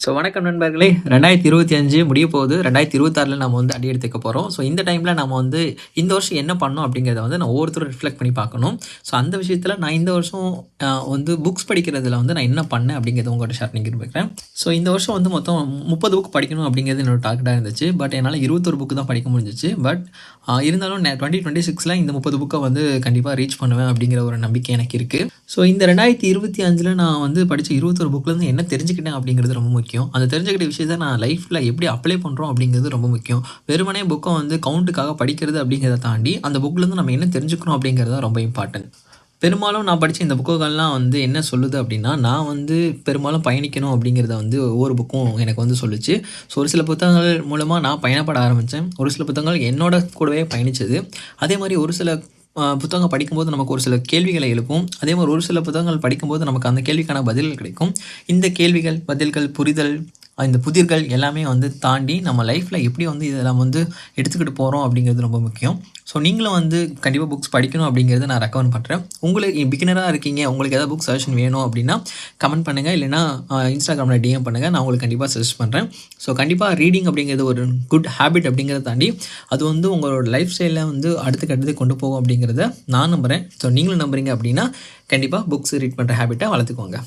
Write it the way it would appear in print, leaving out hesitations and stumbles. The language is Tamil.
வணக்கம் நண்பர்களே! 2025 முடிய போகுது. 2026ல நம்ம வந்து அடி எடுத்து வைக்க போறோம். இந்த டைம்ல நம்ம வந்து இந்த வருஷம் என்ன பண்ணோம் அப்படிங்கிறத வந்து நான் ஒவ்வொருத்தரும் ரிஃப்ளெக்ட் பண்ணி பார்க்கணும். அந்த விஷயத்தில நான் இந்த வருஷம் வந்து புக்ஸ் படிக்கிறதில வந்து நான் என்ன பண்ணேன் அப்படிங்கிறத உங்கள்ட்ட ஷேர் பண்ணிக்க விரும்புறேன். இந்த வருஷம் வந்து மொத்தம் 30 புக் படிக்கணும் அப்படிங்கிறது என்னோட டார்கெட்டா இருந்துச்சு. பட் என்னால 21 புக் தான் படிக்க முடிஞ்சுச்சு. பட் இருந்தாலும் 2026ல இந்த 30 புக்க வந்து கண்டிப்பா ரீச் பண்ணுவேன் அப்படிங்கிற ஒரு நம்பிக்கை எனக்கு இருக்கு. இந்த 2025ல நான் வந்து படிச்ச 21 புக்லேருந்து என்ன தெரிஞ்சுக்கிட்டேன் அப்படிங்கிறது ரொம்ப முக்கியம். அந்த தெரிஞ்சுக்கிட்ட விஷயத்த நான் லைஃப்ல எப்படி அப்ளை பண்றோம் அப்படிங்கிறது ரொம்ப முக்கியம். வெறுமனே புக்க வந்து கவுண்ட்டுக்காக படிக்கிறது அப்படிங்கிறத தாண்டி, அந்த புக்லேருந்து நம்ம என்ன தெரிஞ்சுக்கிறோம் அப்படிங்கிறது தான் ரொம்ப இம்பார்ட்டன்ட். பெரும்பாலும் நான் படிச்ச இந்த புக்குகள்லாம் வந்து என்ன சொல்லுது அப்படின்னா, நான் வந்து பெரும்பாலும் பயணிக்கணும் அப்படிங்கிறத வந்து ஒவ்வொரு புக்கும் எனக்கு வந்து சொல்லுச்சு. ஒரு சில புத்தகங்கள் மூலமா நான் பயணப்பட ஆரம்பிச்சேன். ஒரு சில புத்தகங்கள் என்னோட கூடவே பயணிச்சது. அதே மாரி ஒரு சில புத்தகம் படிக்கும்போது நமக்கு ஒரு சில கேள்விகளை எழுப்பும். அதே மாரி ஒரு சில புத்தகங்கள் படிக்கும்போது நமக்கு அந்த கேள்விக்கான பதில்கள் கிடைக்கும். இந்த கேள்விகள், பதில்கள், புரிதல், இந்த புதிர்கள் எல்லாமே வந்து தாண்டி நம்ம லைஃப்ல எப்படி வந்து இத நம்ம வந்து எடுத்துக்கிட்டு போறோம் அப்படிங்கிறது ரொம்ப முக்கியம். நீங்களும் வந்து கண்டிப்பா புக்ஸ் படிக்கணும் அப்படிங்கிறத நான் ரெக்கமெண்ட் பண்றேன். உங்களுக்கு பிகினரா இருக்கீங்க, உங்களுக்கு ஏதாவது புக் சஜஷன் வேணும் அப்படின்னா கமெண்ட் பண்ணுங்க. இல்லைன்னா Instagramல டிஎம் பண்ணுங்க. நான் உங்களுக்கு கண்டிப்பா சஜெஸ்ட் பண்றேன். கண்டிப்பா ரீடிங் அப்படிங்கிறது ஒரு குட் ஹேபிட் அப்படிங்கிறத தாண்டி, அது வந்து உங்களோட லைஃப் ஸ்டைல வந்து அடுத்த கட்டத்துக்கு கொண்டு போகும் அப்படிங்கிறத நான் நம்புறேன். நீங்களும் நம்புறீங்க அப்படின்னா, கண்டிப்பா புக்ஸ் ரீட் பண்ற ஹேபிட்ட வளர்த்துக்கோங்க.